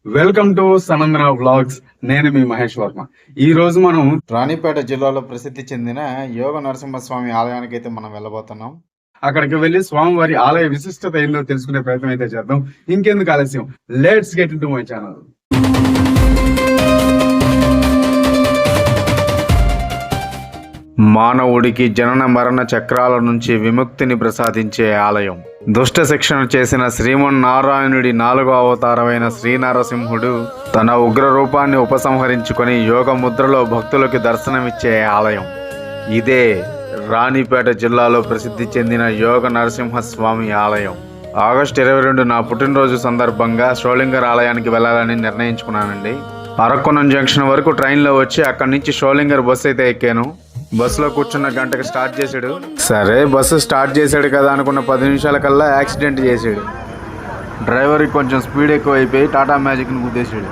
Welcome to సనందన vlogs. నేను మీ మహేష్ వర్మ. ఈ రోజు మనం రాణిపేట జిల్లాలో ప్రసిద్ధి చెందిన యోగ నరసింహస్వామి ఆలయానికి అయితే మనం వెళ్ళబోతున్నాం. అక్కడికి వెళ్లి స్వామివారి ఆలయ విశిష్టత ఏందో తెలుసుకునే ప్రయత్నం అయితే చేద్దాం. ఇంకెందుకు ఆలస్యం, let's get into my channel. మానవుడికి జనన మరణ చక్రాల నుంచి విముక్తిని ప్రసాదించే ఆలయం. దుష్ట శిక్షణ చేసిన శ్రీమన్నారాయణుడి 4వ అవతారమైన శ్రీనరసింహుడు తన ఉగ్ర రూపాన్ని ఉపసంహరించుకొని యోగ ముద్రలో భక్తులకు దర్శనమిచ్చే ఆలయం ఇదే. రాణిపేట జిల్లాలో ప్రసిద్ధి చెందిన యోగ నరసింహస్వామి ఆలయం. ఆగస్టు 22 నా పుట్టినరోజు సందర్భంగా షోలింగర్ ఆలయానికి వెళ్ళాలని నిర్ణయించుకున్నానండి. అరక్కునం జంక్షన్ వరకు ట్రైన్లో వచ్చి అక్కడి నుంచి షోలింగర్ బస్సు అయితే ఎక్కాను. బస్సులో కూర్చున్న గంటకి స్టార్ట్ చేశాడు. సరే బస్సు స్టార్ట్ చేశాడు కదా అనుకున్న 10 నిమిషాల కల్లా యాక్సిడెంట్ చేశాడు. డ్రైవర్కి కొంచెం స్పీడ్ ఎక్కువ అయిపోయి టాటా మ్యాజిక్ని గుద్దేశాడు.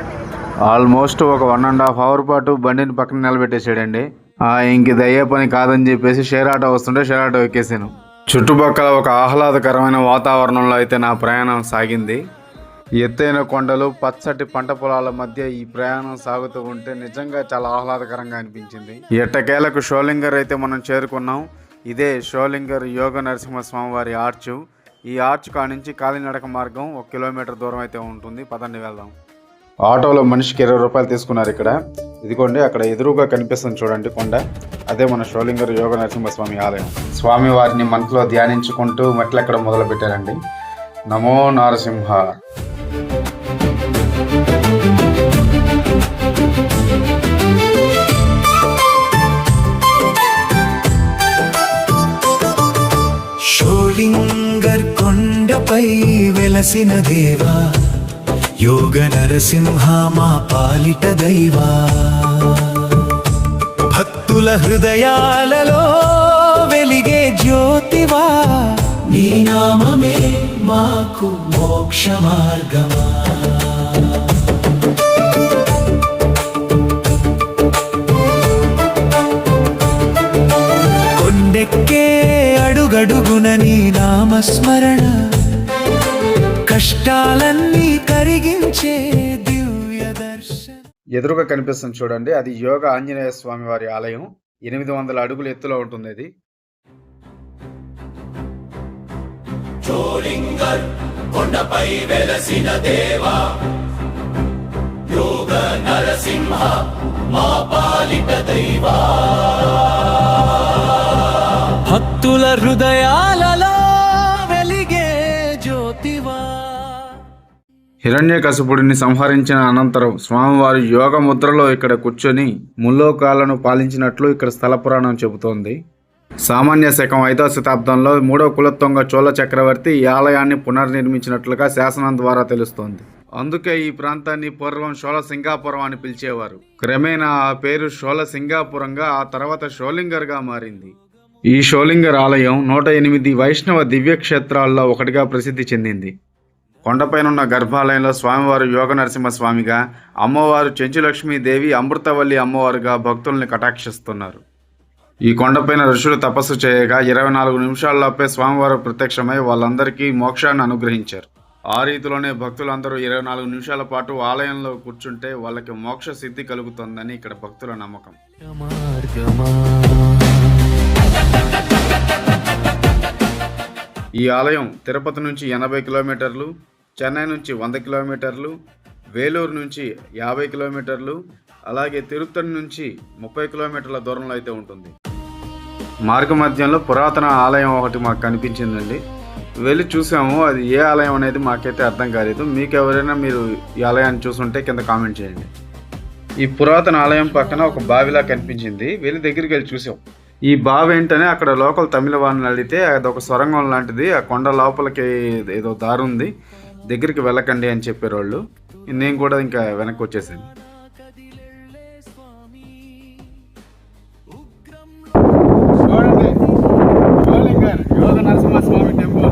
ఆల్మోస్ట్ ఒక 1.5 అవర్ పాటు బండిని పక్కన నిలబెట్టేశాడండి. ఇంక ఇది అయ్యే పని కాదని చెప్పేసి షేర్ ఆటో వస్తుంటే షేర్ ఆటో ఎక్కేసాను. చుట్టుపక్కల ఒక ఆహ్లాదకరమైన వాతావరణంలో అయితే నా ప్రయాణం సాగింది. ఎత్తైన కొండలు, పచ్చటి పంట పొలాల మధ్య ఈ ప్రయాణం సాగుతూ ఉంటే నిజంగా చాలా ఆహ్లాదకరంగా అనిపించింది. ఎట్టకేలకు షోలింగర్ అయితే మనం చేరుకున్నాం. ఇదే షోలింగర్ యోగ నరసింహస్వామి వారి ఆర్చ్. ఈ ఆర్చ్ కానించి కాలినడక మార్గం 1 కిలోమీటర్ దూరం అయితే ఉంటుంది. పదండి వెళ్దాం. ఆటోలో మనిషికి 20 రూపాయలు తీసుకున్నారు. ఇక్కడ ఇదిగోండి, అక్కడ ఎదురుగా కనిపిస్తుంది చూడండి కొండ, అదే మన షోలింగర్ యోగ నరసింహస్వామి ఆలయం. స్వామి వారిని మనసులో ధ్యానించుకుంటూ మెట్లెక్కడం మొదలు పెట్టారండి. నమో నారసింహ. షోలింగర్ కొండపై వెలసిన దేవా, యోగ నరసింహ మా పాలిట దైవా. భక్తుల హృదయాలలో వెలిగే జ్యోతివా, నీ నామమే మాకు మోక్ష మార్గమా. కొండెక్కే అడుగడుగున నీ నామస్మరణ, కష్టాలన్నీ కరిగించే దివ్య దర్శన. ఎదురుగా కనిపిస్తుంది చూడండి, అది యోగ ఆంజనేయ స్వామి వారి ఆలయం. 800 అడుగుల ఎత్తులో ఉంటుంది ఇది. షోలింగర్ కొండపై వెలసిన దేవా, యోగ నరసింహ మా పాలిట దైవా. భక్తుల హృదయాలలో వెలిగే జ్యోతివా. హిరణ్యకశిపుడిని సంహరించిన అనంతరం స్వామివారి యోగ ముద్రలో ఇక్కడ కూర్చొని ముల్లోకాలను పాలించినట్లు ఇక్కడ స్థల పురాణం చెబుతోంది. సామాన్య శకం 5వ శతాబ్దంలో 3వ కులత్తుంగ చోళ చక్రవర్తి ఈ ఆలయాన్ని పునర్నిర్మించినట్లుగా శాసనం ద్వారా తెలుస్తోంది. అందుకే ఈ ప్రాంతాన్ని పూర్వం షోలసింగాపురం అని పిలిచేవారు. క్రమేణా ఆ పేరు షోలసింగాపురంగా, ఆ తర్వాత షోలింగర్గా మారింది. ఈ షోలింగర్ ఆలయం 108 వైష్ణవ దివ్యక్షేత్రాల్లో ఒకటిగా ప్రసిద్ధి చెందింది. కొండపైనున్న గర్భాలయంలో స్వామివారు యోగ నరసింహస్వామిగా, అమ్మవారు చెంచులక్ష్మీదేవి, అమృతవల్లి అమ్మవారుగా భక్తుల్ని కటాక్షిస్తున్నారు. ఈ కొండపైన ఋషులు తపస్సు చేయగా 24 నిమిషాల్లోపే స్వామివారు ప్రత్యక్షమై వాళ్ళందరికీ మోక్షాన్ని అనుగ్రహించారు. ఆ రీతిలోనే భక్తులందరూ 24 నిమిషాల పాటు ఆలయంలో కూర్చుంటే వాళ్ళకి మోక్ష సిద్ధి కలుగుతుందని ఇక్కడ భక్తుల నమ్మకం. ఈ ఆలయం తిరుపతి నుంచి 80 కిలోమీటర్లు, చెన్నై నుంచి 100 కిలోమీటర్లు, వేలూరు నుంచి 50 కిలోమీటర్లు, అలాగే తిరుపతి నుంచి 30 కిలోమీటర్ల దూరంలో అయితే ఉంటుంది. మార్గ మధ్యంలో పురాతన ఆలయం ఒకటి మాకు కనిపించిందండి. వెళ్ళి చూసాము. అది ఏ ఆలయం అనేది మాకైతే అర్థం కాలేదు. మీకు ఎవరైనా మీరు ఈ ఆలయాన్ని చూసుంటే కింద కామెంట్ చేయండి. ఈ పురాతన ఆలయం పక్కన ఒక బావిలా కనిపించింది. వెళ్ళి దగ్గరికి వెళ్ళి చూసాం. ఈ బావి ఏంటనే అక్కడ లోకల్ తమిళ వాళ్ళని అడిగితే అదొక సొరంగం లాంటిది, ఆ కొండ లోపలికి ఏదో దారి ఉంది, దగ్గరికి వెళ్ళకండి అని చెప్పారు వాళ్ళు. నేను కూడా ఇంకా వెనక్కి వచ్చేసాను. యోగ నరసింహస్వామి టెంపుల్.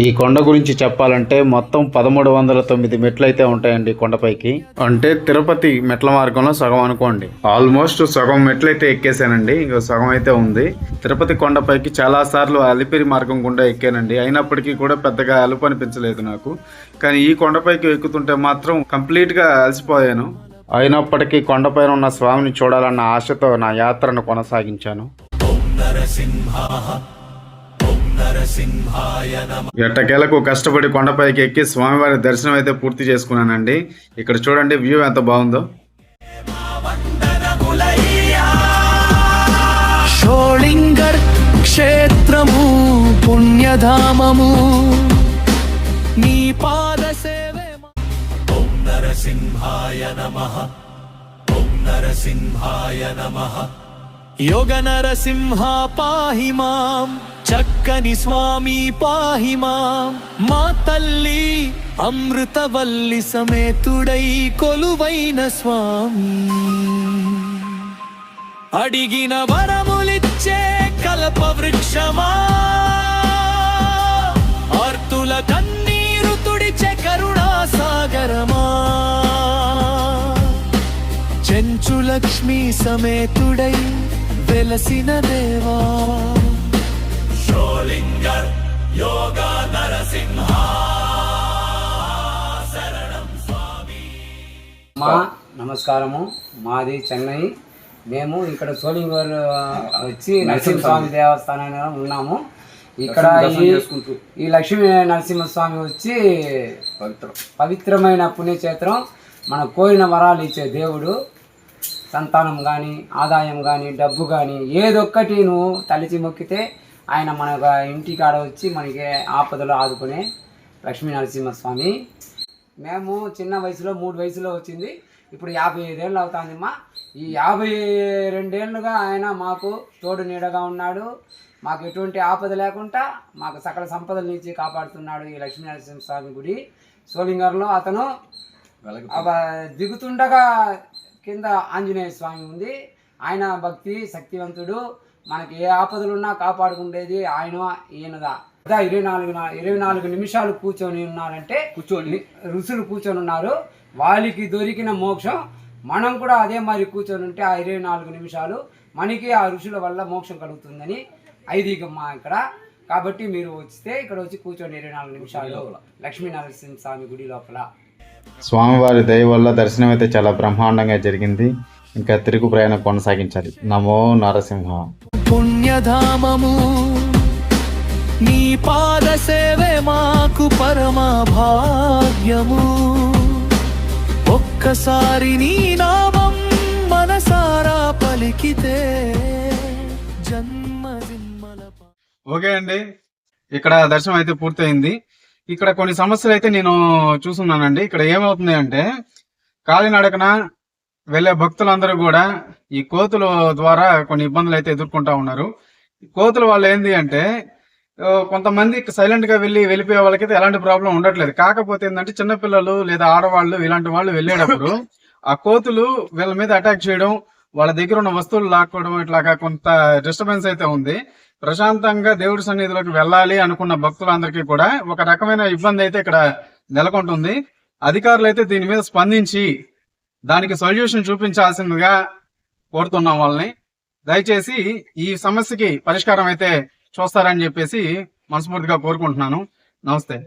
ఈ కొండ గురించి చెప్పాలంటే మొత్తం 1309 మెట్లు అయితే ఉంటాయండి కొండపైకి. అంటే తిరుపతి మెట్ల మార్గంలో సగం అనుకోండి. ఆల్మోస్ట్ సగం మెట్లు అయితే ఎక్కేసానండి, ఇంకో సగం అయితే ఉంది. తిరుపతి కొండపైకి చాలా సార్లు అలిపిరి మార్గం గుండా ఎక్కానండి, అయినప్పటికీ కూడా పెద్దగా అలుపు అనిపించలేదు నాకు. కానీ ఈ కొండపైకి ఎక్కుతుంటే మాత్రం కంప్లీట్ గా అలసిపోయాను. అయినప్పటికీ కొండపైన ఉన్న స్వామిని చూడాలన్న ఆశతో నా యాత్రను కొనసాగించాను. ఎట్టకేలకు కష్టపడి కొండపైకి ఎక్కి స్వామివారి దర్శనం అయితే పూర్తి చేసుకున్నానండి. ఇక్కడ చూడండి వ్యూ ఎంత బాగుందో. షోళింగర్ క్షేత్రము పుణ్యధామము నీ పాద సేవే. ఓం నరసింహాయ నమః, ఓం నరసింహాయ నమః. యోగ నరసింహ పాహి మాం, చక్కని స్వామి పాహి మాం. మా తల్లి అమృతవల్లి సమేతుడై కొలువైన స్వామి, అడిగిన వరములిచ్చే కల్ప వృక్షమా, ఆర్తుల కన్నీరు తుడిచే కరుణా సాగరమా. చెంచు లక్ష్మీ సమేతుడై వెలసిన దేవా, షోళింగర్ యోగ నరసింహ శరణం స్వామి. నమస్కారము. మాది చెన్నై. మేము ఇక్కడ సోళింగర్ వచ్చి నరసింహస్వామి దేవస్థానంలో ఉన్నాము. ఇక్కడ ఈ లక్ష్మీ నరసింహస్వామి వచ్చి పవిత్రమైన పుణ్యక్షేత్రం. మన కోరిన వరాలు ఇచ్చే దేవుడు. సంతానం కానీ, ఆదాయం కానీ, డబ్బు కానీ ఏదొక్కటి నువ్వు తలిచి మొక్కితే ఆయన మన ఇంటికాడ వచ్చి మనకి ఆపదలు ఆదుకునే లక్ష్మీ నరసింహస్వామి. మేము చిన్న వయసులో 3 వయసులో వచ్చింది, ఇప్పుడు 55 ఏళ్ళు అవుతుందమ్మా. ఈ 52 ఏళ్ళుగా ఆయన మాకు తోడు నీడగా ఉన్నాడు. మాకు ఎటువంటి ఆపద లేకుండా మాకు సకల సంపదలు నుంచి కాపాడుతున్నాడు ఈ లక్ష్మీ నరసింహస్వామి గుడి సోళింగర్లో. అతను దిగుతుండగా కింద ఆంజనేయ స్వామి ఉంది. ఆయన భక్తి శక్తివంతుడు. మనకి ఏ ఆపదలున్నా కాపాడుకుండేది ఆయన. ఈయనదా 24 నిమిషాలు కూర్చొని ఉన్నారంటే ఋషులు కూర్చొని ఉన్నారు. వాళ్ళకి దొరికిన మోక్షం మనం కూడా అదే మరి కూర్చొని ఉంటే ఆ 24 నిమిషాలు మనకి ఆ ఋషుల వల్ల మోక్షం కలుగుతుందని ఐదీగమ్మ ఇక్కడ. కాబట్టి మీరు వస్తే ఇక్కడ వచ్చి కూర్చొని 24 నిమిషాలు లక్ష్మీ నరసింహ స్వామి గుడి లోపల. స్వామివారి దయ వల్ల దర్శనం అయితే చాలా బ్రహ్మాండంగా జరిగింది. ఇంకా తిరుగు ప్రయాణం కొనసాగించాలి. నమో నరసింహ. పుణ్యధామము నీ పాద సేవే మాకు పరమ భాగ్యము. ఒక్కసారి నీ నామం మనసారా పలికితే జన్మ జన్మల. ఓకే అండి, ఇక్కడ దర్శనం అయితే పూర్తయింది. ఇక్కడ కొన్ని సమస్యలు అయితే నేను చూస్తున్నానండి. ఇక్కడ ఏమవుతుంది అంటే కాలినడకన వెళ్ళే భక్తులందరూ కూడా ఈ కోతుల ద్వారా కొన్ని ఇబ్బందులు అయితే ఎదుర్కొంటా ఉన్నారు. కోతుల వల్ల ఏంది అంటే కొంతమంది సైలెంట్ గా వెళ్ళిపోయే వాళ్ళకైతే ఎలాంటి ప్రాబ్లం ఉండట్లేదు. కాకపోతే ఏంటంటే చిన్నపిల్లలు లేదా ఆడవాళ్ళు ఇలాంటి వాళ్ళు వెళ్ళేటప్పుడు ఆ కోతులు వీళ్ళ మీద అటాక్ చేయడం, వాళ్ళ దగ్గర ఉన్న వస్తువులు లాక్కోవడం, ఇట్లాగా కొంత డిస్టర్బెన్స్ అయితే ఉంది. ప్రశాంతంగా దేవుడి సన్నిధిలోకి వెళ్ళాలి అనుకున్న భక్తులందరికీ కూడా ఒక రకమైన ఇబ్బంది అయితే ఇక్కడ నెలకొంటుంది. అధికారులు అయితే దీని మీద స్పందించి దానికి సొల్యూషన్ చూపించాల్సిందిగా కోరుతున్నాం వాళ్ళని. దయచేసి ఈ సమస్యకి పరిష్కారం అయితే చూస్తారని చెప్పేసి మనస్ఫూర్తిగా కోరుకుంటున్నాను. నమస్తే.